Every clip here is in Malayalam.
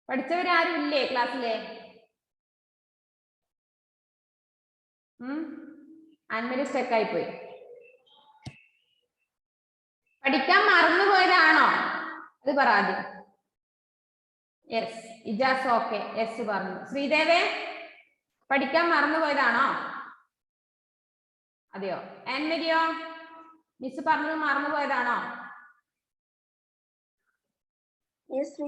പഠിച്ചവരാരും ഇല്ലേ ക്ലാസ്സിലെ? അന്മരി സ്റ്റെക്കായി പോയി. പഠിക്കാൻ മറന്നുപോയതാണോ? അത് പറ ആദ്യം. യെസ്, ഇജാസ് ഓക്കെ, യെസ് പറഞ്ഞു. ശ്രീദേവേ, പഠിക്കാൻ മറന്നുപോയതാണോ? അതെയോ? ആൻമരിയോ, മിസ് പറഞ്ഞത് മറന്നുപോയതാണോ? യെസ്,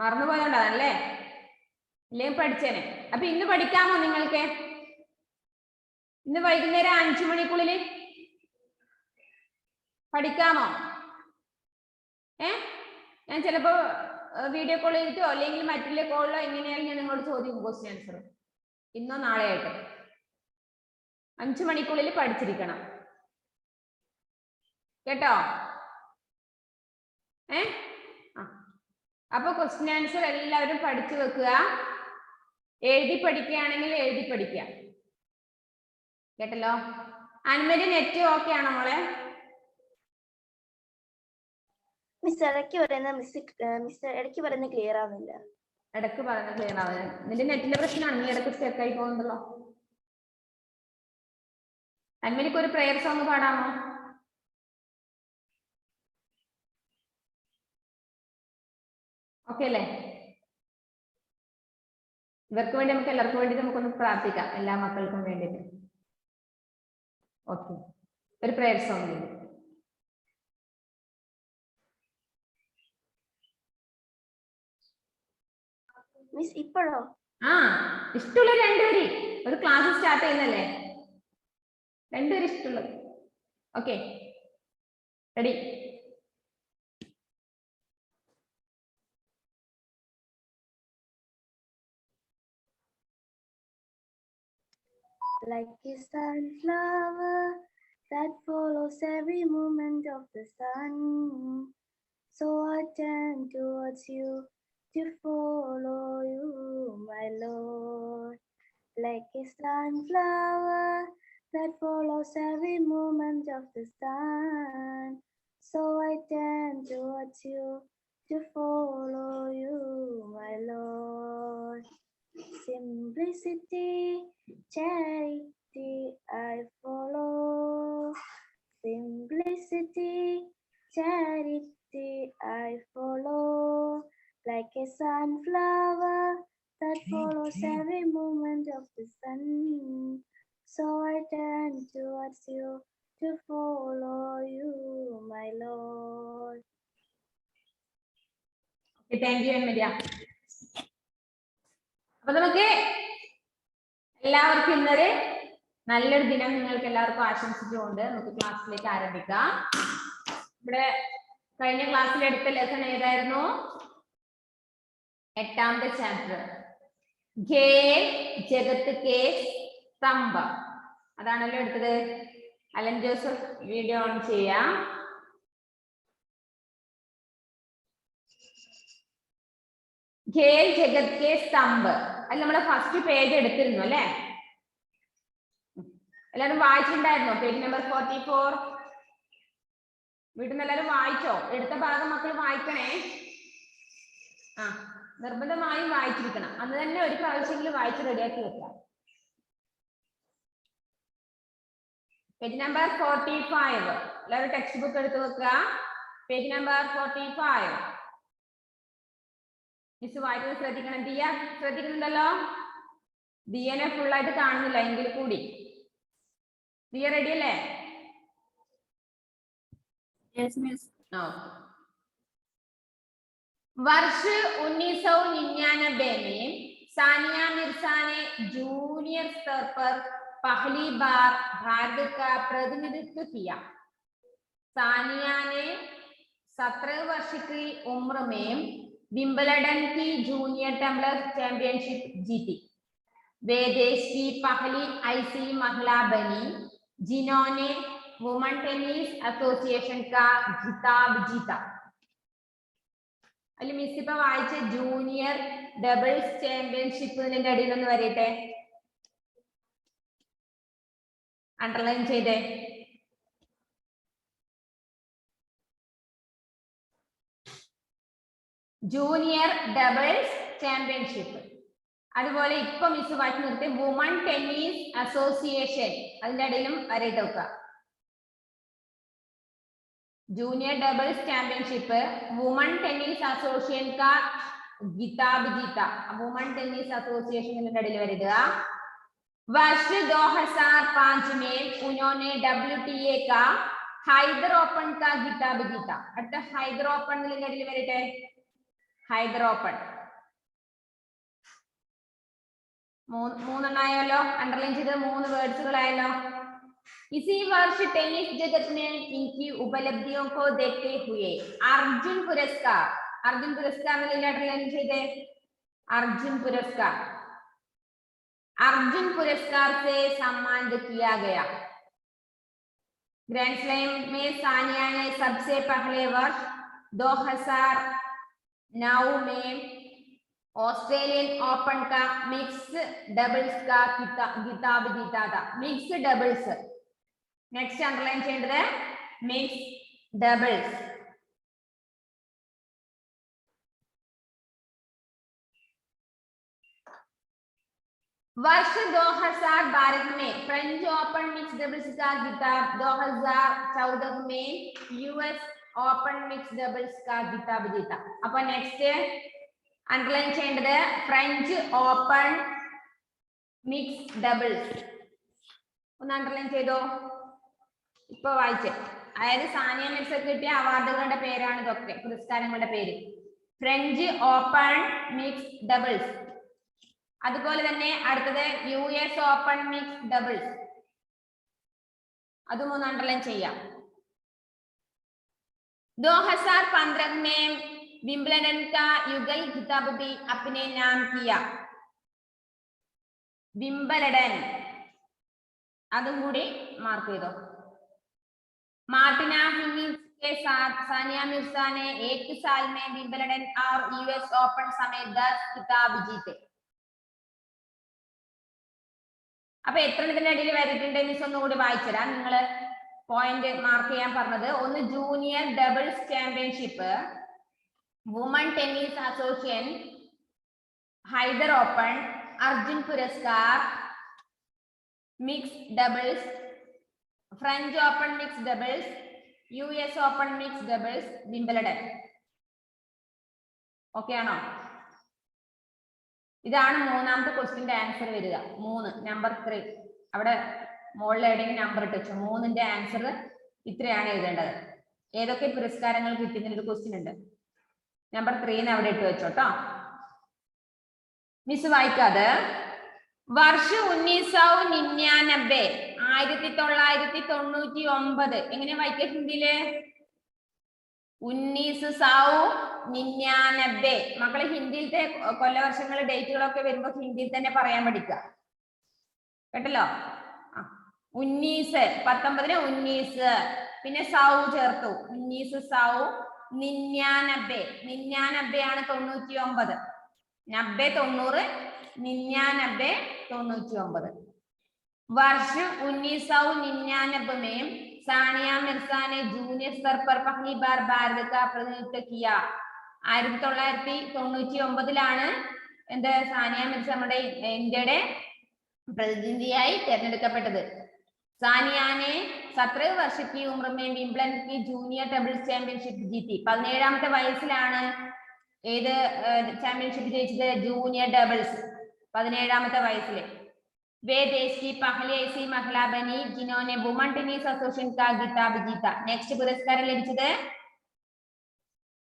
മറന്നുപോയോണ്ടാണല്ലേ? ഇല്ലെങ്കിൽ പഠിച്ചേനെ. അപ്പൊ ഇന്ന് പഠിക്കാമോ നിങ്ങൾക്ക്? ഇന്ന് വൈകുന്നേരം 5 മണിക്കുള്ളിൽ പഠിക്കാമോ? ഞാൻ ചിലപ്പോ വീഡിയോ കോൾ ചെയ്തിട്ടോ അല്ലെങ്കിൽ മറ്റുള്ള കോളിലോ എങ്ങനെയാലും ഞാൻ നിങ്ങളോട് ചോദിക്കും ക്വസ്റ്റ്യൻ ആൻസർ. ഇന്നോ നാളെ ആയിട്ട് 5 മണിക്കുള്ളിൽ പഠിച്ചിരിക്കണം കേട്ടോ. അപ്പൊ ക്വസ്റ്റ്യൻ ആൻസർ എല്ലാവരും പഠിച്ചു വെക്കുക. എഴുതി പഠിക്കുകയാണെങ്കിൽ എഴുതി പഠിക്കുക കേട്ടല്ലോ. അൻമരി നെറ്റ് ഓക്കെ ആണോ മോളെ? മിസ് ഇടയ്ക്ക് പറയുന്ന ക്ലിയർ ആവുന്നില്ല. ഇടയ്ക്ക് പറയുന്നത് ക്ലിയർ ആവുന്നില്ല. നിന്റെ നെറ്റിന്റെ പ്രശ്നമാണ്, നീ ഇടയ്ക്ക് സ്റ്റെക്ക് ആയി പോകുന്നുണ്ടല്ലോ. അൻമരിക്ക് ഒരു പ്രയർ സോങ് പാടാമോ? ഓക്കെ അല്ലേ? ഇവർക്ക് വേണ്ടി നമുക്ക് എല്ലാവർക്കും വേണ്ടി നമുക്കൊന്ന് പ്രാർത്ഥിക്കാം, എല്ലാ മക്കൾക്കും വേണ്ടിയിട്ട്. ഓക്കെ, ഒരു പ്രയർ സോങ്. മിസ് ഇപ്പോഴോ? ഇഷ്ടമുള്ള രണ്ടുപേര്, ഒരു ക്ലാസ് സ്റ്റാർട്ട് ചെയ്യുന്നല്ലേ, രണ്ടുപേരും ഇഷ്ടമുള്ളത്. Okay, ready? Like a sunflower that follows every movement of the sun, so I turn towards you to follow you, my Lord. Like a sunflower that follows every movement of the sun, so I turn towards you to follow you, my Lord. Simplicity, charity, I follow. Simplicity, charity, I follow. Like a sunflower that follows every movement of the sun, so I turn towards you to follow you, my Lord. Okay, thank you, Anmaria. അപ്പൊ നമുക്ക് എല്ലാവർക്കും ഇന്നൊരു നല്ലൊരു ദിനം നിങ്ങൾക്ക് എല്ലാവർക്കും ആശംസിച്ചുകൊണ്ട് നമുക്ക് ക്ലാസ്സിലേക്ക് ആരംഭിക്കാം. ഇവിടെ കഴിഞ്ഞ ക്ലാസ്സിൽ എടുത്ത ലെസൺ ഏതായിരുന്നു? 8ാമത്തെ ചാപ്റ്റർ, ഖേൽ ജഗത് കെ സ്തംഭ. അതാണല്ലോ എടുത്തത്. അലൻ ജോസഫ് വീഡിയോ ഓൺ ചെയ്യാം. ഖേൽ ജഗത് കെ സ്തംഭ്, അത് നമ്മളെ ഫസ്റ്റ് പേജ് എടുത്തിരുന്നു അല്ലേ? എല്ലാവരും വായിച്ചിട്ടുണ്ടായിരുന്നോ? Page number 44. വീട്ടിൽ നിന്ന് എല്ലാവരും വായിച്ചോ? എടുത്ത ഭാഗം മക്കൾ വായിക്കണേ. നിർബന്ധമായും വായിച്ചിരിക്കണം. അന്ന് തന്നെ ഒരു പ്രാവശ്യമെങ്കിലും വായിച്ച് റെഡിയാക്കി വെക്കാം. Page number 45. എല്ലാവരും ടെക്സ്റ്റ് ബുക്ക് എടുത്ത് വെക്കുക. Page number 45. മിസ് വായിക്കുന്നത് ശ്രദ്ധിക്കണം. ദിയ ശ്രദ്ധിക്കുന്നുണ്ടല്ലോ? ദിയനെ ഫുള്ളായിട്ട് കാണുന്നില്ല എങ്കിൽ കൂടി. ദിയ റെഡി അല്ലേ? वर्ष 1999 में सानिया मिर्जा ने जूनियर स्तर पर पहली बार भारत का प्रतिनिधित्व किया. सानिया ने 17 वर्ष की उम्र में विंबलडन की जूनियर टम्बलर चैंपियनशिप जीती. वे देश की पहली ऐसी महिला बनी जिन्होंने वुमेन टेनिस एसोसिएशन का खिताब जीता. अल्ले मिस इप्पो वाയിച്ച ജൂനിയർ ഡബിൾസ് ചാമ്പ്യൻഷിപ്പ് ഇതിന്റെ അടിയിൽ ഒന്ന് വരട്ടെ, അണ്ടർലൈൻ ചെയ്തേ. Junior doubles championship. അതുപോലെ ഇപ്പൊ മിസ് വായിച്ചു നിർത്തി വുമൺ ടെന്നീസ് അസോസിയേഷൻ, അതിന്റെ ഇടയിലും വരയിട്ട് വെക്കുക. Junior doubles championship woman tennis association का खिताब जीता. वुमन टेनिस एसोसिएशन वर्ष 2005 में उन्होंने WTA का हैदर ओपन का खिताब जीता. അടുത്ത ഹൈദർ ഓപ്പൺ വരട്ടെ. ഹൈദർ ഓപ്പൺ മൂന്നെണ്ണായല്ലോ, അണ്ടർലൈൻ ചെയ്ത് 3 വേർഡ്സുകളായല്ലോ. इसी वर्ष टेनिस जगत में इनकी उपलब्धियों को देखते हुए अर्जुन पुरस्कार अर्जुन पुरस्कार से सम्मानित किया गया. ग्रैंड स्लैम में सानिया ने सबसे पहले वर्ष 2009 में ऑस्ट्रेलियन ओपन का मिक्स डबल्स का खिताब जीता था. मिक्स डबल्स नेक्स्ट अंडरलाइन ചെയ്യേണ്ടത് मिक्स डबल्स. वर्ष 2012 में फ्रेंच ओपन मिक्स डबल्स का खिताब, 2014 में यूएस ओपन मिक्स डबल्स का खिताब जीता. അപ്പോൾ നെക്സ്റ്റ് അണ്ടർലൈൻ ചെയ്യേണ്ടത് ഫ്രഞ്ച് ഓപ്പൺ മിക്സ് ഡബിൾസ്. ഒന്ന് അണ്ടർലൈൻ ചെയ്തോ. ഇപ്പൊ വായിച്ചേ, അതായത് സാനിയ മിർസക്ക് കിട്ടിയ അവാർഡുകളുടെ പേരാണ് ഇതൊക്കെ, പുരസ്കാരങ്ങളുടെ പേര്. ഫ്രഞ്ച് ഓപ്പൺ മിക്സ് ഡബിൾസ്, അതുപോലെ തന്നെ അടുത്തത് US ഓപ്പൺ മിക്സ് ഡബിൾസ്, അതും ഒന്ന് അണ്ടർലൈൻ ചെയ്യാം. 2015 में विंबलडन का युगल खिताब भी अपने नाम किया. विंबलडन അതും കൂടി മാർക്ക് ചെയ്തോ. मार्टिना हिंगिस के साथ सानिया मिर्जा ने एक साल में विंबलडन और US ओपन समेत 10 खिताब जीते. അപ്പൊ എത്ര ഇതിന്റെ ഇടയിൽ വരിട്ടുണ്ട് മിസ് ഒന്നുകൂടി വായിച്ചുതരാം. നിങ്ങൾ പോയിന്റ് മാർക്ക് ചെയ്യാൻ പറഞ്ഞത് ഒന്ന് junior doubles championship, women tennis association, Hyder open, Arjun Puraskar, mix doubles, French open mix doubles, US open mix doubles, Wimbledon. Okay ആണോ? ഇതാണ് മൂന്നാമത്തെ ക്വസ്റ്റ്യന്റെ ആൻസർ വരിക. 3 നമ്പർ 3 അവിടെ മുകളിൽ എവിടെയെങ്കിലും നമ്പർ ഇട്ട് വെച്ചു. 3ന്റെ ആൻസർ ഇത്രയാണ് എഴുതേണ്ടത്. ഏതൊക്കെ പുരസ്കാരങ്ങൾ കിട്ടുന്നൊരു ക്വസ്റ്റ്യൻ ഉണ്ട്. നമ്പർ 3 അവിടെ ഇട്ട് വെച്ചോട്ടോ. മിസ് വായിക്കാതെ വർഷ 1999 1999 എങ്ങനെ വായിക്കുക ഹിന്ദിയില്? 1999. മക്കളെ ഹിന്ദിയിലത്തെ കൊല്ലവർഷങ്ങൾ ഡേറ്റുകളൊക്കെ വരുമ്പോ ഹിന്ദിയിൽ തന്നെ പറയാൻ പഠിക്കുക കേട്ടല്ലോ. 19 19 19 പിന്നെ സൗ ചേർത്തു. 19 സൗ 99 99 ആണ് 99. 90 90 99 99. वर्ष 1999 में सानिया मिर्जा ने जूनियर स्तर पर पहली बार भारत का प्रतिनिधित्व किया. 1999 എന്ത് സാനിയ മിർസ നമ്മുടെ ഇന്ത്യയുടെ പ്രതിനിധിയായി തിരഞ്ഞെടുക്കപ്പെട്ടത്. सानिया ने 17 वर्ष की उम्र में विंबलडन की जूनियर डबल्स चैंपियनशिप जीती. 17ാമത്തെ വയസ്സിലാണ് ഏത് ചാമ്പ്യൻഷിപ്പ് ജയിച്ചത്? ജൂനിയർ ഡബിൾസ് 17ാമത്തെ വയസ്സിൽ. वे देश की पहली ऐसी महिला बनी जिन्होंने वुमन टेनिस एसोसिएशन का खिताब जीता. നെക്സ്റ്റ് പുരസ്കാരം ലഭിച്ചത്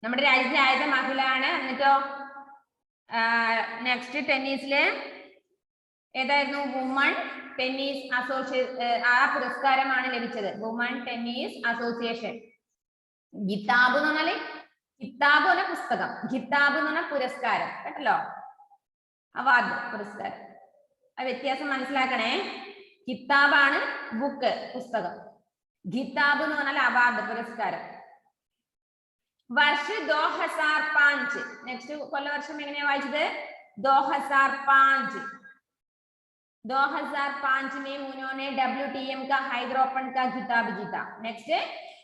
നമ്മുടെ രാജ്യത്തെ ആദ്യത്തെ മഹിളയാണ്. എന്നിട്ടോ നെക്സ്റ്റ് ടെന്നീസില് ഏതായിരുന്നു? Woman tennis association. ആ പുരസ്കാരമാണ് ലഭിച്ചത്. Woman tennis association. ഗിതാബ് എന്ന് പറഞ്ഞാല് കിതാബ് എന്ന പുസ്തകം, ഗിതാബ് എന്ന് പറഞ്ഞ പുരസ്കാരം കേട്ടല്ലോ, അവാർഡ് പുരസ്കാരം. ആ വ്യത്യാസം മനസ്സിലാക്കണേ. കിതാബാണ് ബുക്ക് പുസ്തകം, ഗിതാബ് എന്ന് പറഞ്ഞാൽ അവാർഡ് പുരസ്കാരം. വർഷ 2005 നെക്സ്റ്റ് കൊല്ലവർഷം എങ്ങനെയാ വായിച്ചത്? 2005 2005 में उन्होंने WTM का हैदर ओपन का खिताब जीता. നെക്സ്റ്റ്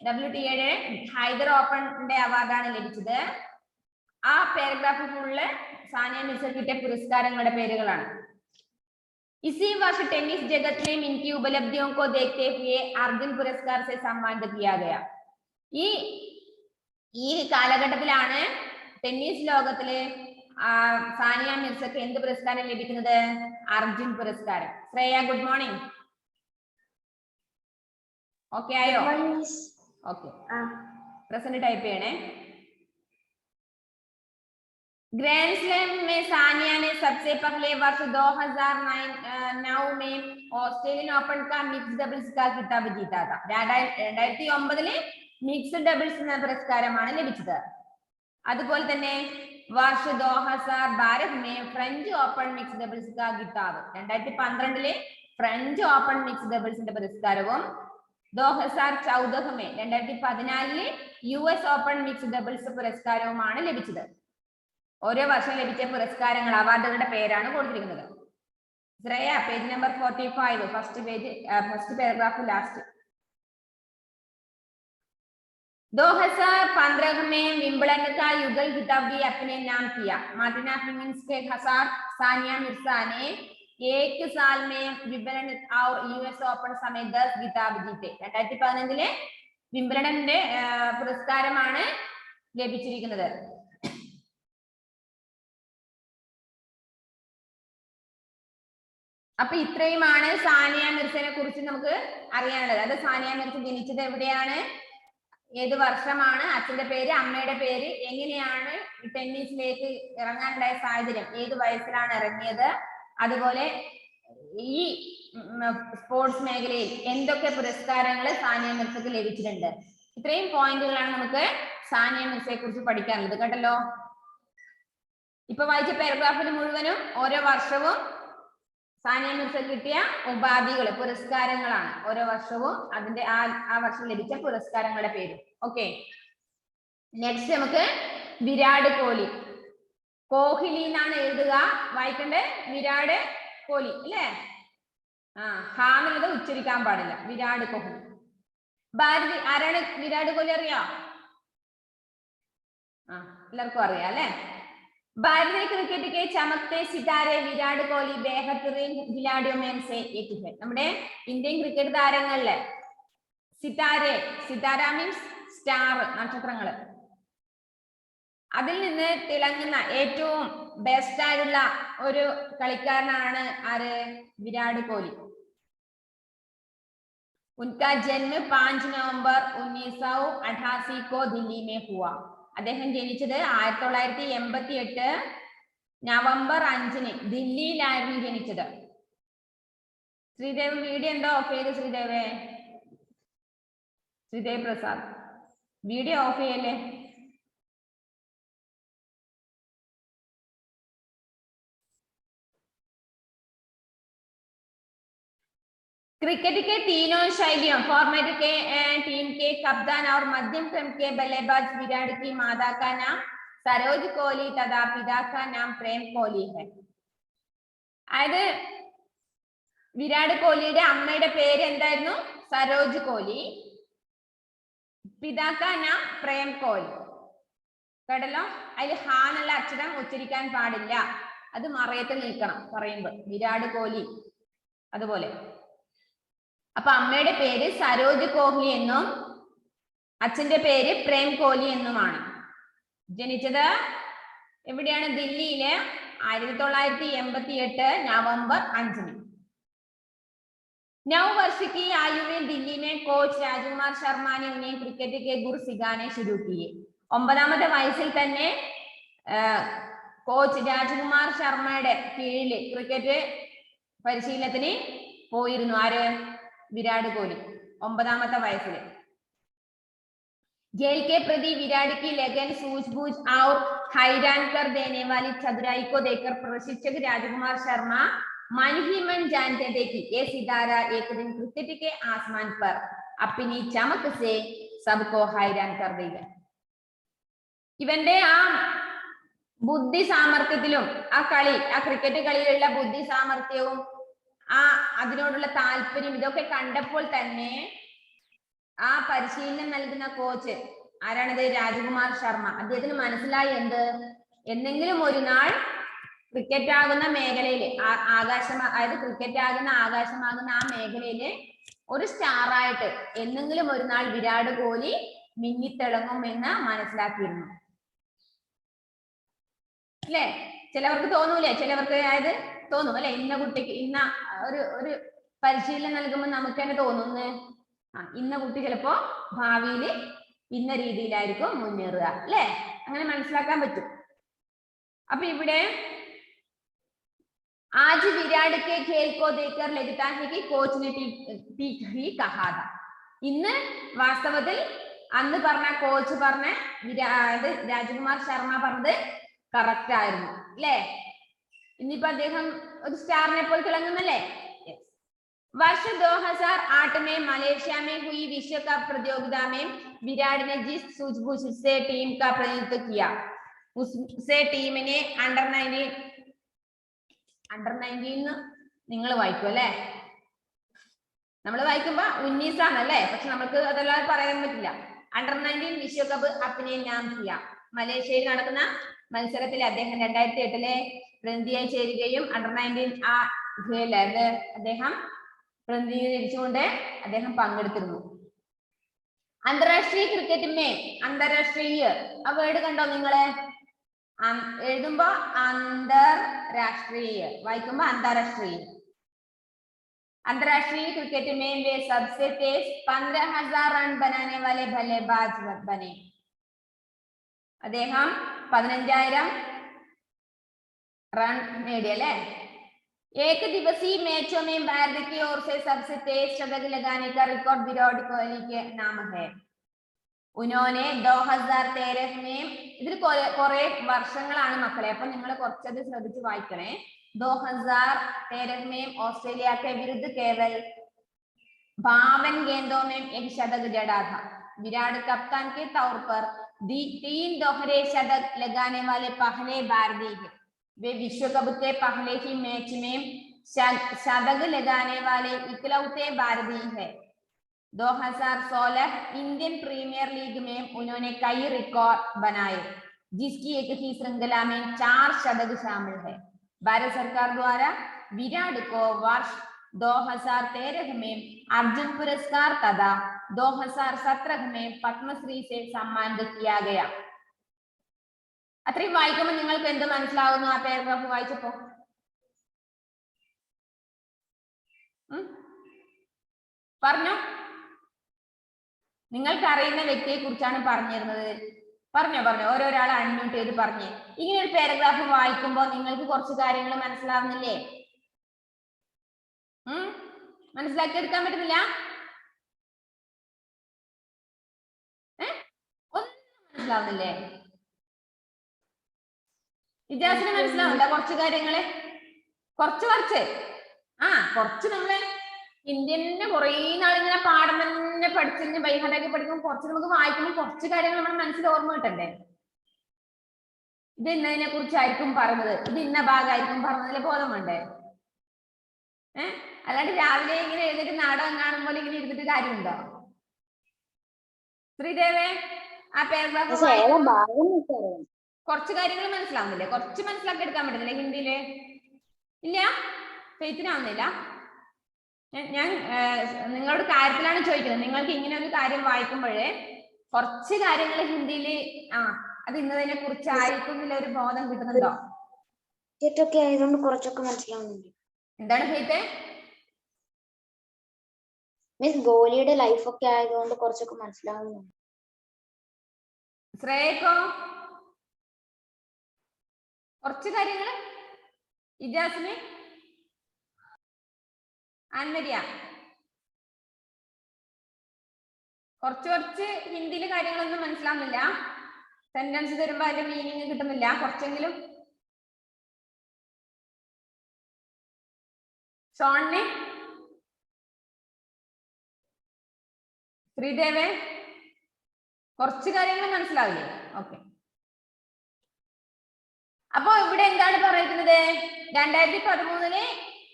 WTA ഹൈദർ ഓപ്പണിന്റെ അവാർഡാണ് ലഭിച്ചത്. ആ പാരഗ്രാഫ് ഫുള്ള് സാനിയ മിർസ കിട്ടിയ പുരസ്കാരങ്ങളുടെ പേരുകളാണ്. इसी वर्ष टेनिस जगत में इनकी उपलब्धियों को देखते हुए अर्जुन पुरस्कार से सम्मानित किया गया. ഈ കാലഘട്ടത്തിലാണ് ടെന്നീസ് ലോകത്തില് സാനിയ മിർസക്ക് എന്ത് പുരസ്കാരം ലഭിക്കുന്നത്? അർജുൻ പുരസ്കാരം. Shreya, good morning. ഓക്കെ ആയോ? ഓക്കെ, പ്രസന്റ് ടൈപ്പ് ചെയ്യണേ. ग्रैंड स्लैम में सानिया ने सबसे पहले वर्ष 2009 में ऑस्ट्रेलियन ओपन का मिक्स डबल्स का खिताब जीता था. 2009 മിക്സ്ഡ് ഡബിൾസ് എന്ന പുരസ്കാരമാണ് ലഭിച്ചത്. അതുപോലെ തന്നെ വർഷ 2012 में ഫ്രഞ്ച് ഓപ്പൺ മിക്സ് ഡബിൾസ് का खिताब. 2012 ഫ്രഞ്ച് ഓപ്പൺ മിക്സ് ഡബിൾസിന്റെ പുരസ്കാരവും 2014 में 2014 US ഓപ്പൺ മിക്സ് ഡബിൾസ് പുരസ്കാരവുമാണ് ലഭിച്ചത്. ഓരോ വർഷം ലഭിച്ച പുരസ്കാരങ്ങൾ, അവാർഡുകളുടെ പേരാണ് കൊടുത്തിരിക്കുന്നത്. Shreya, page number 45, first page, first paragraph, last. 2015 में विंबलडन का युगल खिताब भी अपने नाम किया. मार्टिना हिंगिस के साथ सानिया मिर्जा ने एक साल में विंबलडन और US ओपन समेत 10 खिताब जीते. 2015 വിംബിൾഡന്റെ പുരസ്കാരമാണ് ലഭിച്ചിരിക്കുന്നത്. അപ്പൊ ഇത്രയുമാണ് സാനിയ മിർസയെ കുറിച്ച് നമുക്ക് അറിയാനുള്ളത്. അത് സാനിയ മിർസ ജനിച്ചത് എവിടെയാണ്, ഏത് വർഷമാണ്, അച്ഛന്റെ പേര്, അമ്മയുടെ പേര്, എങ്ങനെയാണ് ടെന്നീസിലേക്ക് ഇറങ്ങാനുണ്ടായ സാഹചര്യം, ഏത് വയസ്സിലാണ് ഇറങ്ങിയത്, അതുപോലെ ഈ സ്പോർട്സ് മേഖലയിൽ എന്തൊക്കെ പുരസ്കാരങ്ങൾ സാനിയ മിർസക്ക് ലഭിച്ചിട്ടുണ്ട്. ഇത്രയും പോയിന്റുകളാണ് നമുക്ക് സാനിയ മിർസയെ കുറിച്ച് പഠിക്കാനുള്ളത്. കേട്ടല്ലോ. ഇപ്പൊ വായിച്ച പാരഗ്രാഫിൽ മുഴുവനും ഓരോ വർഷവും സാനിയ മിർസ കിട്ടിയ ഉപാധികൾ, പുരസ്കാരങ്ങളാണ്. ഓരോ വർഷവും അതിന്റെ ആ വർഷം ലഭിച്ച പുരസ്കാരങ്ങളുടെ പേര്. ഓക്കെ, നെക്സ്റ്റ് നമുക്ക് വിരാട് കോഹ്ലി. കോഹ്ലി എന്നാണ് എഴുതുക, വായിക്കണ്ടേ വിരാട് കോഹ്ലി അല്ലേ? ഹാ എന്നുള്ളത് ഉച്ചരിക്കാൻ പാടില്ല. വിരാട് കോഹ്ലി. ഭാരതി, ആരാണ് വിരാട് കോഹ്ലി അറിയാം? എല്ലാവർക്കും അറിയാം അല്ലെ? भारतीय क्रिकेट के चमकते सितारे विराट कोहली बेहतरीन खिलाड़ियों में से एक है. നമ്മുടെ ഇന്ത്യൻ ക്രിക്കറ്റ് താരങ്ങളിലെ സിതാര മീൻസ് സ്റ്റാർ, നക്ഷത്രങ്ങൾ, അതിൽ നിന്ന് തിളങ്ങുന്ന ഏറ്റവും ബെസ്റ്റ് ആയിട്ടുള്ള ഒരു കളിക്കാരനാണ് ആര്? വിരാട് കോഹ്ലി. उनका जन्म 5 नवंबर 1988 को दिल्ली में हुआ. അദ്ദേഹം ജനിച്ചത് 1988 നവംബർ 5 ദില്ലിയിലായിരുന്നു ജനിച്ചത്. ശ്രീദേവ് വീഡിയോ എന്തോ ഓഫ് ചെയ്ത്? ശ്രീദേവ് പ്രസാദ് വീഡിയോ ഓഫ് ചെയ്യല്ലേ? क्रिकेट के तीनों शैलियों फॉर्मेट के टीम के कप्तान और मध्यम क्रम के बल्लेबाज विराट की माता का नाम सरोज कोहली तथा पिता का नाम प्रेम कोहली है. അതായത് വിരാട് കോഹ്ലിയുടെ അമ്മയുടെ പേര് എന്തായിരുന്നു? സരോജ് കോഹ്ലി. പിതാക്ക നാം പ്രേം കോഹ്ലി. കേട്ടല്ലോ. അതിൽ ഹാ എന്നുള്ള അക്ഷരം ഉച്ചരിക്കാൻ പാടില്ല, അത് മറയത്ത് നിൽക്കണം പറയുമ്പോൾ. വിരാട് കോഹ്ലി അതുപോലെ. അപ്പൊ അമ്മയുടെ പേര് സരോജ് കോഹ്ലി എന്നും അച്ഛന്റെ പേര് പ്രേം കോഹ്ലി എന്നുമാണ്. ജനിച്ചത് എവിടെയാണ്? ദില്ലിയില് 1988 നവംബർ 5. 9 वर्ष की आयु में दिल्ली में कोच राजकुमार शर्मा ने उन्हें क्रिकेट के गुर सिखाने शुरू किए. 9ാമത്തെ വയസ്സിൽ തന്നെ കോച്ച് രാജകുമാർ ശർമ്മയുടെ കീഴിൽ ക്രിക്കറ്റ് പരിശീലനത്തിന് പോയിരുന്നു. ആര്? विराट कोहली 9ാമത്തെ വയസ്സിൽ. खेल के प्रति विराट की लगन, सूझबूझ और हैरान कर देने वाली चतुराई को देखकर प्रशिक्षक राजकुमार शर्मा मन ही मन जानते थे कि ये सितारा एक दिन क्रिकेट के आसमान पर अपनी चमक से सबको हैरान कर देगा. ഇവന്റെ ആ ബുദ്ധി സാമർത്ഥ്യത്തിലും ആ ക്രിക്കറ്റ് കളിയിലുള്ള ബുദ്ധി സാമർത്ഥ്യവും അതിനോടുള്ള താല്പര്യം ഇതൊക്കെ കണ്ടപ്പോൾ തന്നെ ആ പരിശീലനം നൽകുന്ന കോച്ച് ആരാണിത്? രാജകുമാർ ശർമ്മ. അദ്ദേഹത്തിന് മനസ്സിലായി എന്ത്, എന്നെങ്കിലും ഒരു നാൾ ക്രിക്കറ്റ് ആകുന്ന മേഖലയില് ആകാശം, അതായത് ക്രിക്കറ്റ് ആകുന്ന ആകാശമാകുന്ന ആ മേഖലയില് ഒരു സ്റ്റാർ ആയിട്ട് എന്നെങ്കിലും ഒരു നാൾ വിരാട് കോഹ്ലി മിന്നിത്തിളങ്ങും എന്ന് മനസ്സിലാക്കിയിരുന്നു. അല്ലെ? ചിലവർക്ക് തോന്നൂലേ, ചിലവർക്ക് അതായത് തോന്നും അല്ലെ, ഇന്ന കുട്ടിക്ക് ഇന്ന ഒരു പരിശീലനം നൽകുമ്പോൾ നമുക്ക് തന്നെ തോന്നുന്നു ഇന്ന കുട്ടി ചിലപ്പോ ഭാവിയിൽ ഇന്ന രീതിയിലായിരിക്കും മുന്നേറുക, അല്ലെ? അങ്ങനെ മനസ്സിലാക്കാൻ പറ്റും. അപ്പൊ ഇവിടെ आज विराट के खेल को देखकर लगता है कि कोच ने ठीक ही कहा था. ഇന്ന് വാസ്തവത്തിൽ അന്ന് പറഞ്ഞ കോച്ച് പറഞ്ഞ രാജകുമാർ ശർമ്മ പറഞ്ഞത് കറക്റ്റ് ആയിരുന്നു, അല്ലേ? ഇന്നിപ്പോ അദ്ദേഹം ഒരു സ്റ്റാറിനെ പോലെ തിളങ്ങുന്നല്ലേ? वर्ष 2008 में मलेशिया में हुई विश्व कप प्रतियोगिता में विराट ने जिस सूझबूझ से टीम का प्रतिनिधित्व किया उससे टीम ने अंडर 19 നിങ്ങൾ വായിക്കും അല്ലേ? നമ്മൾ വായിക്കുമ്പോ 19 ആണല്ലേ, പക്ഷെ നമുക്ക് അതെല്ലാം പറയാൻ പറ്റില്ല. അണ്ടർ 19 വിശ്വകപ്പ് അപ്നെ നാം കിയ. മലേഷ്യയിൽ നടക്കുന്ന മത്സരത്തിൽ അദ്ദേഹം 2008 പ്രതിനിധിയായി ചേരുകയും അണ്ടർ 19 ആ അദ്ദേഹം പ്രതിനിധീകരിച്ചുകൊണ്ട് അദ്ദേഹം പങ്കെടുത്തിരുന്നു. അന്താരാഷ്ട്രീയ ക്രിക്കറ്റിന്റെ അന്താരാഷ്ട്രീയ ആ വേർഡ് കണ്ടോ നിങ്ങള്? എഴുതുമ്പോ അന്തർരാഷ്ട്രീയ, വായിക്കുമ്പോ അന്താരാഷ്ട്രീയ. अंतरराष्ट्रीय क्रिकेट में वे सबसे तेज 15,000 रन बनाने वाले बल्लेबाज बने. അദ്ദേഹം 15,000 റൺ നേടിയല്ലേ? एक दिवसीय मैचों में भारत की ओर से सबसे तेज शतक लगाने का रिकॉर्ड विराट कोहली के नाम है. उन्होंने 2013 में ഇതിൽ കുറെ വർഷങ്ങളാണ് മക്കളെ, അപ്പൊ നിങ്ങൾ കുറച്ചത് ശ്രദ്ധിച്ച് വായിക്കണേ. 2013 में ऑस्ट्रेलिया के विरुद्ध केवल 52 गेंदों में एक शतक जड़ा था. विराट कप्तान के तौर पर 3 दोहरे शतक लगाने वाले पहले भारतीय हैं. वे विश्व कप के पहले ही मैच में शतक लगाने वाले इकलौते भारतीय हैं. 2016 इंडियन प्रीमियर लीग में उन्होंने कई रिकॉर्ड बनाए, जिसकी एक ही श्रृंखला में 4 शतक शामिल है. भारत सरकार द्वारा विराट को वर्ष 2013 में अर्जुन पुरस्कार तथा 2017 में पद्मश्री से सम्मानित किया गया. അത്രയും വായിക്കുമ്പോൾ നിങ്ങൾക്ക് എന്ത് മനസ്സിലാവുന്നു? ആ പാരഗ്രാഫ് വായിച്ചപ്പോ പറഞ്ഞോ. നിങ്ങൾക്ക് അറിയുന്ന വ്യക്തിയെ കുറിച്ചാണ് പറഞ്ഞിരുന്നത്. പറഞ്ഞോ ഓരോരാളെ അൺമ്യൂട്ട് ചെയ്ത് പറഞ്ഞേ. ഇങ്ങനെ ഒരു പാരഗ്രാഫ് വായിക്കുമ്പോൾ നിങ്ങൾക്ക് കുറച്ച് കാര്യങ്ങൾ മനസ്സിലാവുന്നില്ലേ? മനസ്സിലാക്കി എടുക്കാൻ പറ്റുന്നില്ല? ഒന്നും മനസ്സിലാവുന്നില്ലേ? ഇജാസിന് മനസ്സിലാവില്ല കുറച്ച് കാര്യങ്ങള്? കുറച്ച് നമ്മള് ഇന്ത്യനെ കുറെ നാളിങ്ങനെ പാഠം തന്നെ പഠിച്ചിരുന്ന് ബൈഹാർട്ടാക്കി പഠിക്കുമ്പോൾ കുറച്ച് നമുക്ക് വായിക്കുമ്പോൾ കുറച്ച് കാര്യങ്ങൾ നമ്മുടെ മനസ്സിൽ ഓർമ്മ കിട്ടണ്ടേ? ഇത് ഇന്നതിനെ കുറിച്ചായിരിക്കും പറഞ്ഞത്, ഇത് ഇന്ന ഭാഗമായിരിക്കും പറഞ്ഞതിലെ ബോധം വേണ്ടേ? അല്ലാണ്ട് രാവിലെ ഇങ്ങനെ എഴുതിട്ട് നാടകം കാണുമ്പോൾ ഇങ്ങനെ ഇരുന്നിട്ട് കാര്യമുണ്ടോ? ശ്രീദേവേ, ആ പാരഗ്രാഫ് കുറച്ച് കാര്യങ്ങൾ മനസ്സിലാവുന്നില്ലേ? കുറച്ച് മനസ്സിലാക്കി എടുക്കാൻ പറ്റുന്നില്ലേ ഹിന്ദിയില്? ഇല്ല, ഫെയ്ത്തിനാവുന്നില്ല. ഞാൻ നിങ്ങളോട് കാര്യത്തിലാണ് ചോദിക്കുന്നത്. നിങ്ങൾക്ക് ഇങ്ങനെ ഒരു കാര്യം വായിക്കുമ്പോഴേ കുറച്ച് കാര്യങ്ങൾ ഹിന്ദിയില് അത് ഇന്നതിനെ കുറിച്ചായിരിക്കും എന്നുള്ള ഒരു ബോധം കിട്ടുന്നുണ്ടോ? കുറച്ചൊക്കെ മനസ്സിലാവുന്നുണ്ട്. എന്താണ് ഫെയ്ത്തെ? മിസ് ഗോലിയുടെ ലൈഫ് ഒക്കെ ആയതുകൊണ്ട് കുറച്ചൊക്കെ മനസ്സിലാവുന്നുണ്ട്. ശ്രേയക്കോ കുറച്ച് കാര്യങ്ങള്? ഇജാസിന്, അൻവരിയ കുറച്ച് ഹിന്ദിയിലെ കാര്യങ്ങളൊന്നും മനസ്സിലാവുന്നില്ല. സെന്റൻസ് തരുമ്പോ അതിന്റെ മീനിങ് കിട്ടുന്നില്ല. കുറച്ചെങ്കിലും ഷോണിന്, ശ്രീദേവേ കുറച്ച് കാര്യങ്ങൾ മനസ്സിലാവില്ലേ? ഓക്കെ. അപ്പൊ ഇവിടെ എന്താണ് പറയുന്നത്? 2013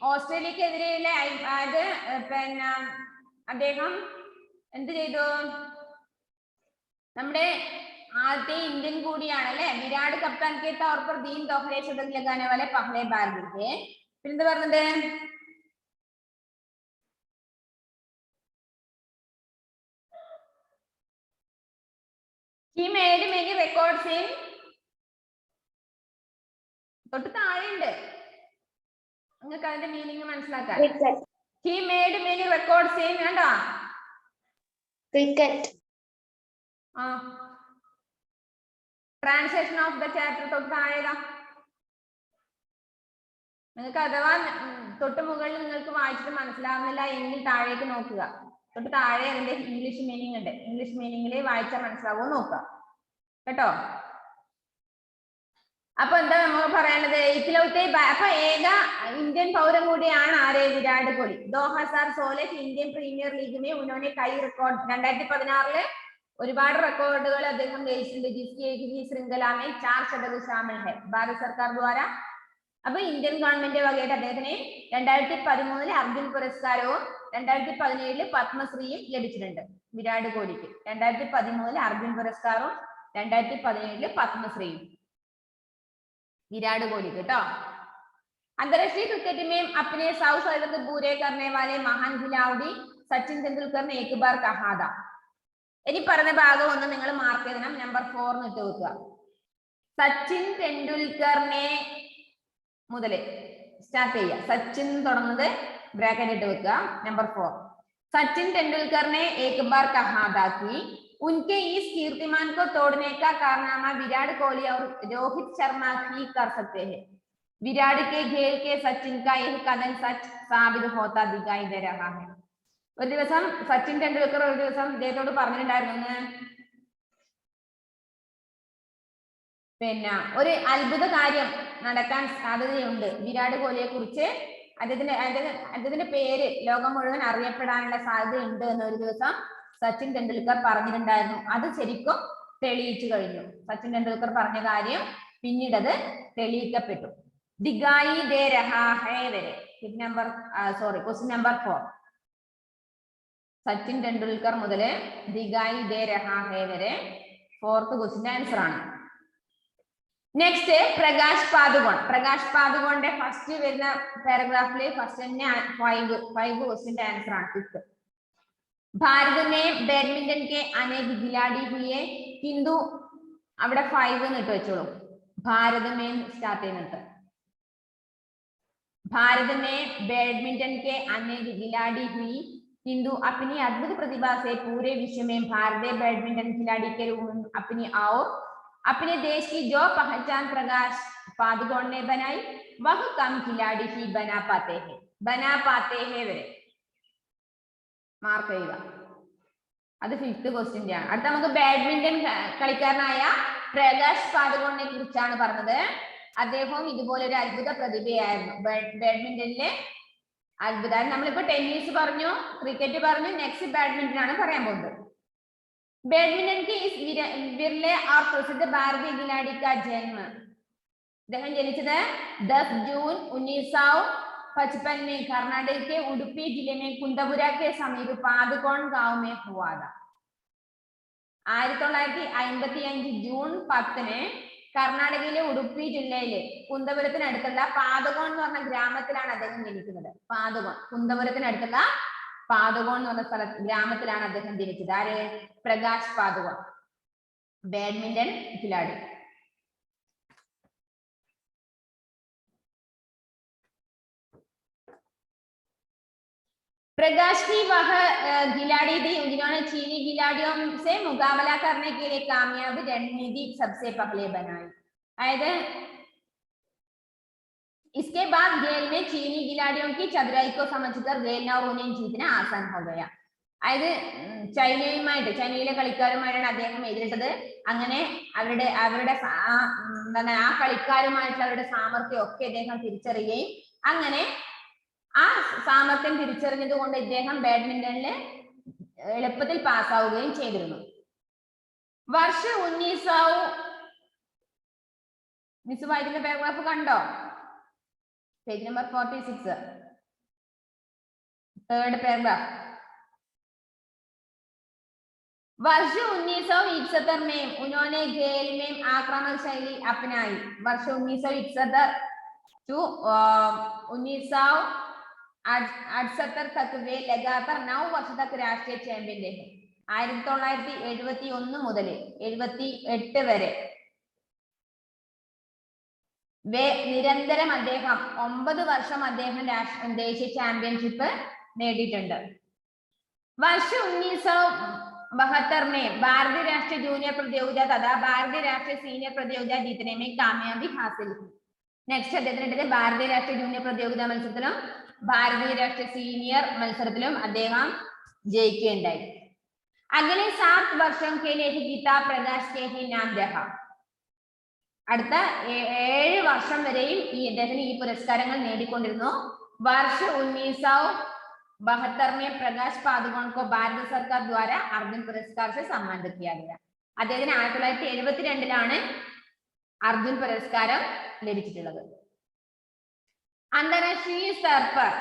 ഓസ്ട്രേലിയക്കെതിരെയുള്ള പിന്നെ അദ്ദേഹം എന്ത് ചെയ്തു? നമ്മുടെ आते इंडियन കൂടിയാണ് അല്ലേ വിരാട് കപ്താൻ के तौर पर दीन दोहरे शतक लगाने वाले पहले बार थे പിന്നെ പറഞ്ഞത് he made many records in തൊട്ട് താഴെയുണ്ട് നിങ്ങൾക്ക് അതിന്റെ മീനിങ് മനസ്സിലാക്കാൻ he made many records in കണ്ടോ cricket translation of the chapter തൊട്ട് താഴെതാ നിങ്ങൾക്ക് അഥവാ തൊട്ട് മുകളിൽ നിങ്ങൾക്ക് വായിച്ചിട്ട് മനസ്സിലാവുന്നില്ല എങ്കിൽ താഴേക്ക് നോക്കുക തൊട്ട് താഴെ അതിന്റെ ഇംഗ്ലീഷ് മീനിങ് ഉണ്ട് ഇംഗ്ലീഷ് മീനിങ്ങിൽ വായിച്ചാൽ മനസ്സിലാവുമോ നോക്കുക കേട്ടോ അപ്പൊ എന്താ നമ്മൾ പറയണത് ഇക്കിലൗത്തെ അപ്പൊ ഏക ഇന്ത്യൻ പൗരൻ കൂടിയാണ് ആരെ വിരാട് കോഹ്ലി 2016 ഇന്ത്യൻ പ്രീമിയർ ലീഗിനെ ഉन्होंने कई റിക്കോർഡ് 2016 ഒരുപാട് റെക്കോർഡുകൾ അദ്ദേഹം ജയിച്ചിട്ടുണ്ട് ജിസ്കി ഈ ശൃംഖലാമേ 4 ശതക ശാമിൽ है ഭാരത് സർക്കാർ ദ്വാരാ അപ്പൊ ഇന്ത്യൻ ഗവൺമെന്റ് വകയായിട്ട് അദ്ദേഹത്തിന് 2013 അർജുൻ പുരസ്കാരവും 2017 പത്മശ്രീയും ലഭിച്ചിട്ടുണ്ട് വിരാട് കോഹ്ലിക്ക് 2013 അർജുൻ പുരസ്കാരവും 2017 പത്മശ്രീയും विराट कोहली केട്ടോ अंतरराष्ट्रीय क्रिकेट में अपने 100 शतक पूरे करने वाले महान खिलाड़ी सचिन तेंदुलकर ने एक बार कहा था ഇനി പറഞ്ഞ ഭാഗം ഒന്ന് നിങ്ങൾ മാർക്ക് ചെയ്യണം നമ്പർ 4 ന്ന് ഇട്ട് വെക്കുക സച്ചിൻ തെണ്ടുൽക്കറിനെ മുതൽ സ്റ്റാർട്ട് ചെയ്യുക സച്ചിൻ തുടങ്ങുന്നത് ബ്രാക്കറ്റ് ഇട്ട് വെക്കുക നമ്പർ 4 सचिन तेंदुलकर ने एक बार कहा था कि उनके इस कीर्तिमान को तोड़ने का कारनामा विराट कोहली और रोहित शर्मा ही कर सकते हैं विराट के खेल के सचिन का यह कदम सच साबित होता दिखाई दे रहा है ഒരു ദിവസം സച്ചിൻ ടെണ്ടുൽക്കർ ഒരു ദിവസം ഇദ്ദേഹത്തോട് പറഞ്ഞിട്ടുണ്ടായിരുന്നു പിന്നെ ഒരു അത്ഭുത കാര്യം നടക്കാൻ സാധ്യതയുണ്ട് വിരാട് കോഹ്ലിയെ കുറിച്ച് അദ്ദേഹത്തിന്റെ പേര് ലോകം മുഴുവൻ അറിയപ്പെടാനുള്ള സാധ്യതയുണ്ട് എന്ന് ഒരു ദിവസം സച്ചിൻ തെണ്ടുൽക്കർ പറഞ്ഞിട്ടുണ്ടായിരുന്നു അത് ശരിക്കും തെളിയിച്ചു കഴിഞ്ഞു സച്ചിൻ തെണ്ടുൽക്കർ പറഞ്ഞ കാര്യം പിന്നീട് അത് തെളിയിക്കപ്പെട്ടു ദിഗായി ദേ രഹാ ഹേ വരെ ക്വസ്റ്റ്യൻ നമ്പർ 4 സച്ചിൻ തെണ്ടുൽക്കർ മുതൽ ദിഗായി ദേ രഹാ ഹേ വരെ 4th ക്വസ്റ്റ്യൻ ആൻസർ ആണ് നെക്സ്റ്റ് പ്രകാശ് പാദുകോണിന്റെ ഫസ്റ്റ് വരുന്ന പാരഗ്രാഫിലെ ഫസ്റ്റ് തന്നെ 5 ക്വസ്റ്റ്യന്റെ ആൻസർ ആണ് 5th भारत में बैडमिंटन के अनेक खिलाड़ी हुए किंतु അവിടെ 5 എന്ന് ഇട്ട് വെച്ചോളൂ भारत में स्टार्ट ചെയ്യുന്നത് भारत में बैडमिंटन के अनेक खिलाड़ी हुई किंतु अपनी अद्भुत प्रतिभा से पूरे विश्व में भारतीय बैडमिंटन खिलाड़ी के रूप में अपने देश की जो पहचान प्रकाश पादुकोण ने बनाई वह कम खिलाड़ी ही बना पाते हैं वरे മാർക്ക് ചെയ്യുക അത് 5th ക്വസ്റ്റ്യൻ ആണ് അടുത്ത നമുക്ക് ബാഡ്മിന്റൺ കളിക്കാരനായ പ്രകാശ് പാദുകോണിനെ കുറിച്ചാണ് പറഞ്ഞത് അദ്ദേഹവും ഇതുപോലെ ഒരു അത്ഭുത പ്രതിഭയായിരുന്നു ബാഡ്മിന്റണിലെ അത്ഭുതം നമ്മളിപ്പോ ടെന്നീസ് പറഞ്ഞു ക്രിക്കറ്റ് പറഞ്ഞു നെക്സ്റ്റ് ബാഡ്മിന്റൺ ആണ് പറയാൻ പോകുന്നത് बैडमिंटन के इस विरले और प्रसिद्ध भारतीय खिलाड़ी का जन्म അദ്ദേഹം ജനിച്ചത് 10 ജൂൺ 1955 में कर्नाटक के उडुपी जिले में कुंदपुरा के समीप पादुकोण गांव में हुआ था 1955 ജൂൺ 10 കർണാടകയിലെ ഉടുപ്പി ജില്ലയിലെ കുന്തപുരത്തിനടുത്തുള്ള പാദകോൺ എന്ന് പറഞ്ഞ ഗ്രാമത്തിലാണ് അദ്ദേഹം ജനിക്കുന്നത് കുന്തപുരത്തിനടുത്തുള്ള പാദുകോൺ എന്ന് പറഞ്ഞ ഗ്രാമത്തിലാണ് അദ്ദേഹം ജനിച്ചത് ആര് പ്രകാശ് പാദുകോൺ बैडमिंटन खिलाड़ी प्रकाश की वह खिलाड़ी थी जिन्होंने चीनी खिलाड़ियों से मुकाबला करने के लिए कामयाब रणनीति सबसे पहले बनाई अതായത് इसके बाद खेल में चीनी खिलाड़ियों की चतुराई को समझकर खेलना और उन्हें जीतना आसान हो गया അതായത് ചൈനയിലെ കളിക്കാരുമായിട്ടാണ് അദ്ദേഹം എതിരിട്ടത് അങ്ങനെ അവരുടെ എന്താണ് ആ കളിക്കാരുമായിട്ടുള്ള അവരുടെ സാമർത്ഥ്യം ഒക്കെ അദ്ദേഹം തിരിച്ചറിയുകയും അങ്ങനെ ആ സാമർത്ഥ്യം തിരിച്ചറിഞ്ഞത് കൊണ്ട് ഇദ്ദേഹം ബാഡ്മിന്റണിൽ എളുപ്പത്തിൽ പാസ്സാവുകയും ചെയ്തിരുന്നു വർഷം 1900 മിസ് വായിക്കുന്ന പാരഗ്രാഫ് കണ്ടോ പേജ് നമ്പർ 46 3rd paragraph वर्ष 1971 में उन्होंने खेल में आक्रामक शैली अपनाई। वर्ष 1971 टू 1978 तक वे लगातार 9 वर्ष तक राष्ट्रीय चैंपियन रहे. 1971 മുതൽ 78 വരെ നിരന്തരം അദ്ദേഹം 9 വർഷം അദ്ദേഹം ദേശീയ ചാമ്പ്യൻഷിപ്പ് നേടിയിട്ടുണ്ട്. वर्ष 1972 में भारतीय राष्ट्रीय जूनियर प्रतियोगिता तथा भारतीय राष्ट्रीय सीनियर प्रतियोगिता जीतने में कामयाबी हासिल की. നെക്സ്റ്റ് അദ്ദേഹത്തിന്റെ ഭാരതീയ രാഷ്ട്രീയ ജൂനിയർ പ്രതിയോഗിതാ മത്സരത്തിലും ഭാരതീയ രാഷ്ട്രീയ സീനിയർ മത്സരത്തിലും അദ്ദേഹം ജയിക്കുകയുണ്ടായി. अगले 7 वर्षों के लिए गीता प्रकाश के ही नाम रहा. അടുത്ത 7 വർഷം വരെയും ഈ അദ്ദേഹത്തിന് ഈ പുരസ്കാരങ്ങൾ നേടിക്കൊണ്ടിരുന്നു. वर्ष 1972 में प्रकाश पादुकोण को भारत सरकार द्वारा अर्जुन पुरस्कार से सम्मानित किया गया. അദ്ദേഹത്തിന് 1972 अर्जुन पुरस्कार ലഭിച്ചിട്ടുള്ളത്. अंतरराष्ट्रीय स्तर पर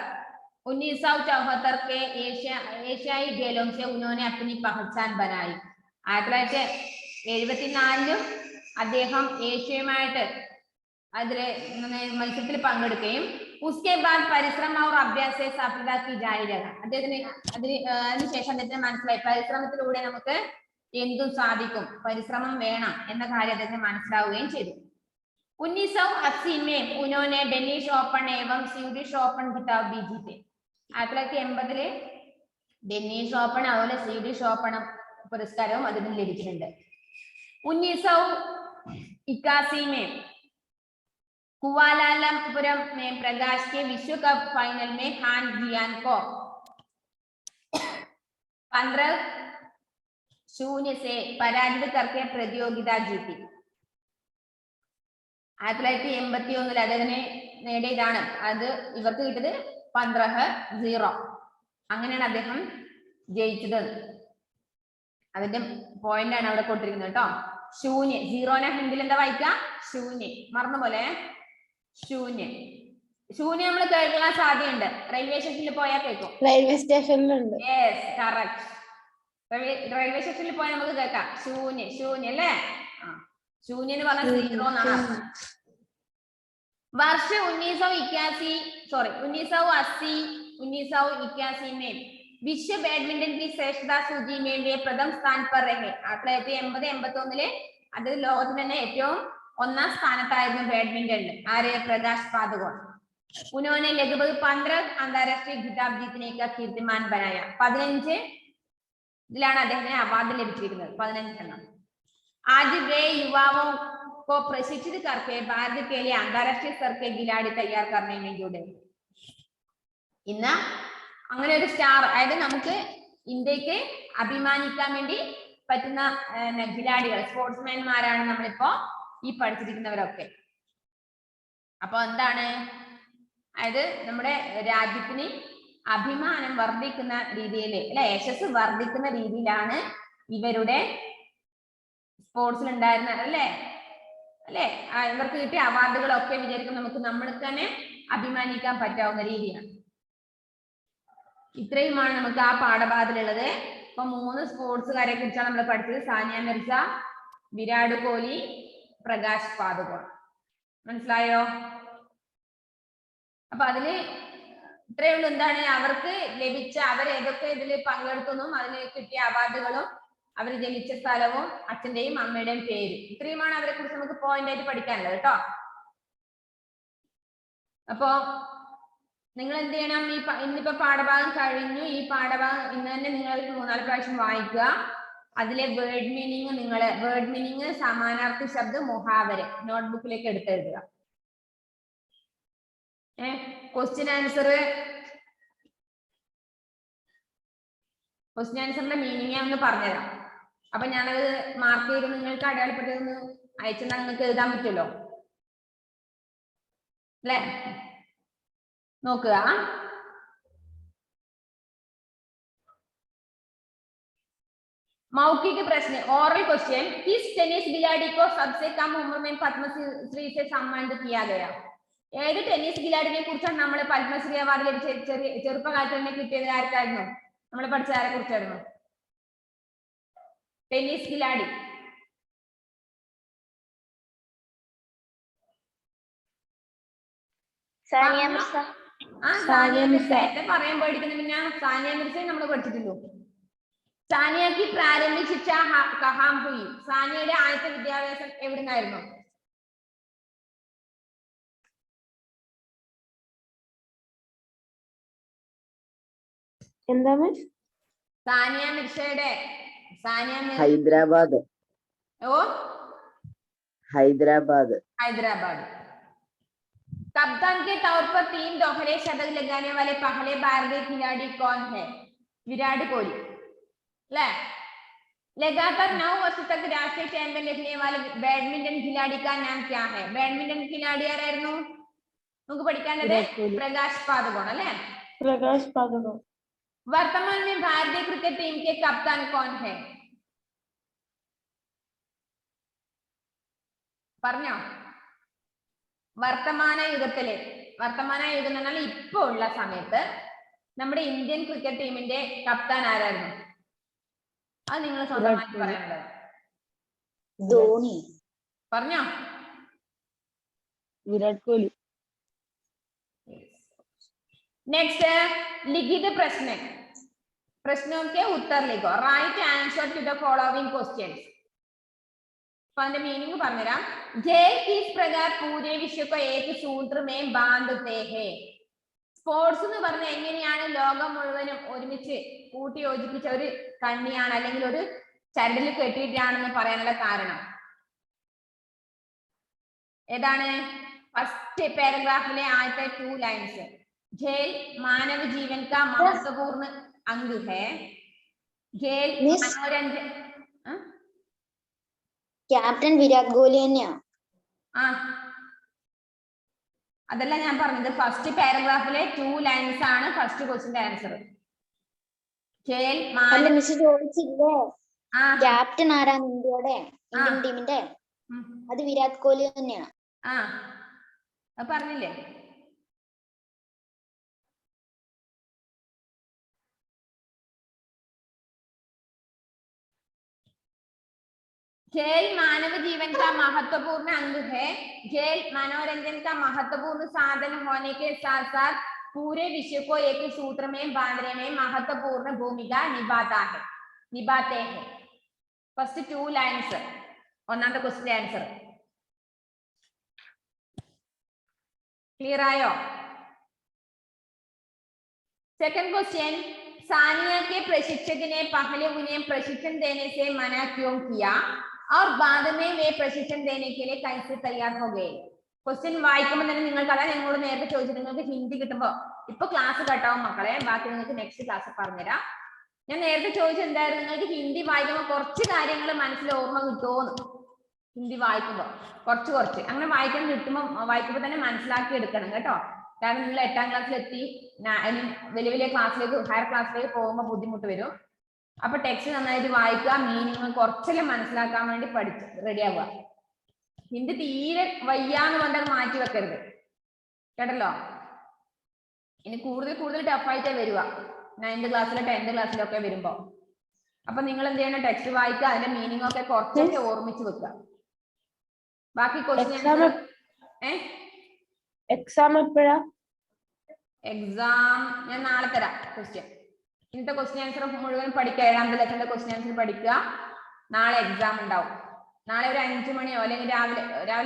1974 के एशियाई खेलों से उन्होंने अपनी पहचान बनाई. 1974 അദ്ദേഹം ഏഷ്യയുമായിട്ട് അതിലെ മത്സരത്തിൽ പങ്കെടുക്കുകയും उसके बाद परिश्रम और अभ्यास से सफलता की जारी रहा. അദ്ദേഹത്തിന് അതിനുശേഷം അദ്ദേഹത്തിന് മനസ്സിലായി പരിശ്രമത്തിലൂടെ നമുക്ക് എന്തും സാധിക്കും, പരിശ്രമം വേണം എന്ന കാര്യം അദ്ദേഹത്തിന് മനസ്സിലാവുകയും ചെയ്തു. 1980 में उन्होंने डेनिश ओपन एवं स्वीडिश ओपन खिताब भी जीते. 1980 ഡെന്നിഷ് ഓപ്പൺ അതുപോലെ സ്വീഡിഷ് ഓപ്പൺ പുരസ്കാരവും അതിന് ലഭിച്ചിട്ടുണ്ട്. 1981 में कुआलालंपुरम में प्रकाश के विश्व कप फाइनल में हान जियान को 15-0 से पराजित करके प्रतियोगिता जीती. 1981 അദ്ദേഹത്തിന് നേടിയതാണ്. അത് ഇവർക്ക് കിട്ടിയത് 15-0. അങ്ങനെയാണ് അദ്ദേഹം ജയിച്ചത്. അതിന്റെ പോയിന്റ് ആണ് അവിടെ കൊടുത്തിരിക്കുന്നത് കേട്ടോ. ശൂന്യ, സീറോനെ ഹിന്ദിയിൽ എന്താ വായിക്കുക? ശൂന്യ. മറന്നുപോലെ ശൂന്യ. ശൂന്യ നമ്മൾ കേൾക്കാൻ സാധ്യതയുണ്ട്. റെയിൽവേ സ്റ്റേഷനിൽ പോയാൽ കേൾക്കും. റെയിൽവേ സ്റ്റേഷനിലുണ്ട്. Yes, correct. റെയിൽവേ സ്റ്റേഷനിൽ പോയാൽ നമുക്ക് കേൾക്കാം ശൂന്യ. ശൂന്യ അല്ലേ? शून्य ने वाला 0 नाना. वर्ष 1981 में विश्व बैडमिंटन की श्रेष्ठता सूची में वे प्रथम स्थान पर रहे. 1980-81 അത് ലോകത്തിൽ തന്നെ ഏറ്റവും ഒന്നാം സ്ഥാനത്തായിരുന്നു ബാഡ്മിന്റണിൽ. ആര്? പ്രകാശ് പാദുകോൺ. उन्होंने लगभग 15 अंतरराष्ट्रीय खिताब जीतने का कीर्तिमान बनाया. 15 ഇതിലാണ് അദ്ദേഹത്തിന് അവാർഡ് ലഭിച്ചിരിക്കുന്നത്. 15 എണ്ണം. आज वे युवाओं को प्रशिक्षित करके भारत के लिए अंतरराष्ट्रीय स्तर के खिलाड़ी तैयार करने में जुड़े. ഇന്ന് അങ്ങനെ ഒരു സ്റ്റാർ, അതായത് നമുക്ക് ഇന്ത്യക്ക് അഭിമാനിക്കാൻ വേണ്ടി പറ്റുന്ന ഖിലാഡികൾ, സ്പോർട്സ്മാൻമാരാണ് നമ്മളിപ്പോ ഈ പഠിച്ചിരിക്കുന്നവരൊക്കെ. അപ്പൊ എന്താണ്, അതായത് നമ്മുടെ രാജ്യത്തിന് അഭിമാനം വർദ്ധിക്കുന്ന രീതിയിൽ അല്ലെ, യശസ് വർദ്ധിക്കുന്ന രീതിയിലാണ് ഇവരുടെ സ്പോർട്സിൽ ഉണ്ടായിരുന്ന അല്ലേ ഇവർക്ക് കിട്ടിയ അവാർഡുകളൊക്കെ വിചാരിക്കും നമുക്ക് നമ്മൾക്ക് തന്നെ അഭിമാനിക്കാൻ പറ്റാവുന്ന രീതിയാണ്. ഇത്രയുമാണ് നമുക്ക് ആ പാഠഭാഗത്തിലുള്ളത്. ഇപ്പൊ 3 സ്പോർട്സുകാരെ കുറിച്ചാണ് നമ്മൾ പഠിച്ചത്. സാനിയ മിർസ, വിരാട് കോഹ്ലി, പ്രകാശ് പാദുകോൺ. മനസ്സിലായോ? അപ്പൊ അതില് ഇത്രയേ ഉള്ളൂ. എന്താണ് അവർക്ക് ലഭിച്ച, അവരേതൊക്കെ ഇതിൽ പങ്കെടുക്കുന്നു, അതിന് കിട്ടിയ അവാർഡുകളും അവർ ജനിച്ച സ്ഥലവും അച്ഛന്റെയും അമ്മയുടെയും പേര്, ഇത്രയുമാണ് അവരെ കുറിച്ച് നമുക്ക് പോയിന്റ് ആയിട്ട് പഠിക്കാനുള്ളത് കേട്ടോ. അപ്പോ നിങ്ങൾ എന്ത് ചെയ്യണം, ഇന്നിപ്പോ പാഠഭാഗം കഴിഞ്ഞു. ഈ പാഠഭാഗം ഇന്ന് തന്നെ നിങ്ങൾ 3-4 പ്രാവശ്യം വായിക്കുക. അതിലെ വേർഡ് മീനിങ് സമാനാർത്ഥി ശബ്ദം മുഹാവരെ നോട്ട്ബുക്കിലേക്ക് എടുത്തെഴുതുക. ക്വസ്റ്റ്യൻ ആൻസറിന്റെ മീനിങ് ഞാൻ ഒന്ന് പറഞ്ഞുതരാം. അപ്പൊ ഞാനത് മാർക്ക് ചെയ്ത് നിങ്ങൾക്ക് അടയാളപ്പെട്ടതൊന്ന് അയച്ചെന്നാൽ നിങ്ങൾക്ക് എഴുതാൻ പറ്റുമല്ലോ അല്ലെ? നോക്കുക. मौखिक प्रश्न, ओरल क्वेश्चन. किस टेनिस खिलाड़ी को सबसे कम उम्र में पद्मश्री से सम्मानित किया गया? ഏത് ടെന്നീസ് ഖിലാഡിനെ കുറിച്ചാണ് നമ്മൾ പത്മശ്രീ അവാർഡ് ലഭിച്ച ചെറുപ്പകാലത്ത് തന്നെ കിട്ടിയത്? ആർക്കായിരുന്നു? നമ്മൾ പഠിച്ച ആരെ കുറിച്ചായിരുന്നു? ടെന്നീസ് खिलाड़ी സാനിയ മിർസ. സാനിയ മിർസ എന്നെ പറയാൻ പേടിക്കുന്നു. പിന്നെ സാനിയ മിർസയെ നമ്മൾ പഠിച്ചിട്ടുള്ളൂ. സാനിയ की प्रारंभिक शिक्षा कहाँ हुई? സാനിയയുടെ ആദ്യത്തെ വിദ്യാഭ്യാസം എവിടുന്നായിരുന്നു? എന്താ മിസ്? സാനിയ മിർസയുടെ ഹൈദരാബാദ്. ഓ हैदराबाद. कप्तान के तौर पर 3 दोहरे शतक लगाने वाले पहले भारतीय खिलाड़ी कौन है? विराट कोहली. लगातार 9 वर्ष तक राष्ट्रीय चैंपियन रखने वाले बैडमिंटन खिलाड़ी का नाम क्या है? बैडमिंटन खिलाड़ी ആരായിരുന്നു? നമുക്ക് പഠിക്കാനുള്ളത് പ്രകാശ് പാദുകോൺ അല്ലേ? പ്രകാശ് പാദുകോൺ. वर्तमान में भारतीय क्रिकेट टीम के कप्तान कौन है? പറഞ്ഞോ. വർത്തമാന യുഗത്തിലെ, വർത്തമാന യുഗം എന്ന് പറഞ്ഞാൽ ഇപ്പൊ ഉള്ള സമയത്ത് നമ്മുടെ ഇന്ത്യൻ ക്രിക്കറ്റ് ടീമിന്റെ കപ്താൻ ആരായിരുന്നു? അത് നിങ്ങൾ സ്വന്തമായിട്ട് പറയാനുള്ളത്. ധോണി. പറഞ്ഞോ. വിരാട് കോഹ്ലി. नेक्स्ट लिखित प्रश्न, प्रश्नों के उत्तर लिखो. Write answer to the following questions. Meaning പറഞ്ഞുതരാം. जेल किस प्रकार पूरे विश्व को एक सूत्र में बांधते हैं? സ്പോർട്സ് എന്ന് പറഞ്ഞ എങ്ങനെയാണ് ലോകം മുഴുവനും ഒരുമിച്ച് കൂട്ടി യോജിപ്പിച്ച ഒരു കണ്ണിയാണ് അല്ലെങ്കിൽ ഒരു ചരടിൽ കെട്ടിയിട്ടാണെന്ന് പറയാനുള്ള കാരണം ഏതാണ്? ഫസ്റ്റ് പാരഗ്രാഫിലെ ആദ്യത്തെ 2 ലൈൻസ്. जेल मानव जीवन का महत्वपूर्ण अंग है. जेल मनोरंजन. ക്യാപ്റ്റൻ വിരാട് കോഹ്ലി തന്നെയാണ്. അതല്ല ഞാൻ പറഞ്ഞത്. ഫസ്റ്റ് പാരഗ്രാഫിലെ 2 ലൈൻസ് ആണ് ഫസ്റ്റ് ക്വസ്റ്റ്യന്റെ ആൻസർ. ജയിൽ മിസ് ചോദിച്ചില്ലേ ക്യാപ്റ്റൻ ആരാണ് ഇന്ത്യയുടെ, ഇന്ത്യൻ ടീമിന്റെ? അത് വിരാട് കോഹ്ലി തന്നെയാണ്. അത് പറഞ്ഞില്ലേ? खेल मानव जीवन का महत्वपूर्ण अंग है. खेल मनोरंजन का महत्वपूर्ण साधन होने के साथ साथ पूरे विश्व को एक सूत्र में बांधने में महत्वपूर्ण भूमिका निभाते हैं. फर्स्ट 2 लाइन्स ഒന്നാമത്തെ ക്വസ്റ്റ്യൻ ആൻസർ. क्लियर आयो? सेकंड क्वेश्चन, सानिया के प्रशिक्षक ने पहले उन्हें प्रशिक्षण देने से मना क्यों किया और बाद में वे प्रशिक्षण देने के लिए कैसे तैयार हो गए? क्वेश्चन വായിക്കുമ്പോൾ തന്നെ നിങ്ങൾക്ക് അതാ ഞങ്ങളോട് നേരത്തെ ചോദിച്ചത്. നിങ്ങൾക്ക് ഹിന്ദി കിട്ടുമ്പോ ഇപ്പൊ ക്ലാസ് കട്ടാവും മക്കളെ, ബാക്കി നിങ്ങൾക്ക് നെക്സ്റ്റ് ക്ലാസ് പറഞ്ഞുതരാം. ഞാൻ നേരത്തെ ചോദിച്ചത് എന്തായിരുന്നു? നിങ്ങൾക്ക് ഹിന്ദി വായിക്കുമ്പോൾ കുറച്ച് കാര്യങ്ങൾ മനസ്സിൽ ഓർമ്മ കിട്ടുമോന്ന്. ഹിന്ദി വായിക്കുമ്പോൾ കുറച്ച് അങ്ങനെ വായിക്കാൻ വായിക്കുമ്പോൾ തന്നെ മനസ്സിലാക്കി എടുക്കണം കേട്ടോ. കാരണം നിങ്ങൾ 8ാം ക്ലാസ്സിലെത്തി വലിയ വലിയ ക്ലാസ്സിലേക്ക്, ഹയർ ക്ലാസ്സിലേക്ക് പോകുമ്പോൾ ബുദ്ധിമുട്ട് വരും. അപ്പൊ ടെക്സ്റ്റ് നന്നായിട്ട് വായിക്കുക, മീനിങ് കുറച്ചെല്ലാം മനസ്സിലാക്കാൻ വേണ്ടി പഠിച്ച് റെഡി ആവുക. ഹിന്ദി തീരെ വയ്യാന്ന് പറഞ്ഞാൽ മാറ്റി വെക്കരുത് കേട്ടല്ലോ. ഇനി കൂടുതൽ ടഫായിട്ടേ വരിക 9th ക്ലാസ്സിലോ 10th ക്ലാസ്സിലോ ഒക്കെ വരുമ്പോ. അപ്പൊ നിങ്ങൾ എന്ത് ചെയ്യണം? ടെക്സ്റ്റ് വായിക്കുക, അതിന്റെ മീനിങ് ഒക്കെ കുറച്ചൊക്കെ ഓർമ്മിച്ച് വെക്കുക. ബാക്കി ക്വസ്റ്റ്യൻ എക്സാം എപ്പോഴാ? എക്സാം ഞാൻ നാളെ തരാം. ക്വസ്റ്റ്യൻ ഇന്നത്തെ ക്വസ്റ്റ്യൻ ആൻസർ മുഴുവൻ പഠിക്കുക. 7ാമത്തെ ലെസന്റെ ക്വസ്റ്റ്യൻ ആൻസർ പഠിക്കുക. നാളെ എക്സാം ഉണ്ടാവും. നാളെ ഒരു 5 മണിയോ അല്ലെങ്കിൽ രാവിലെ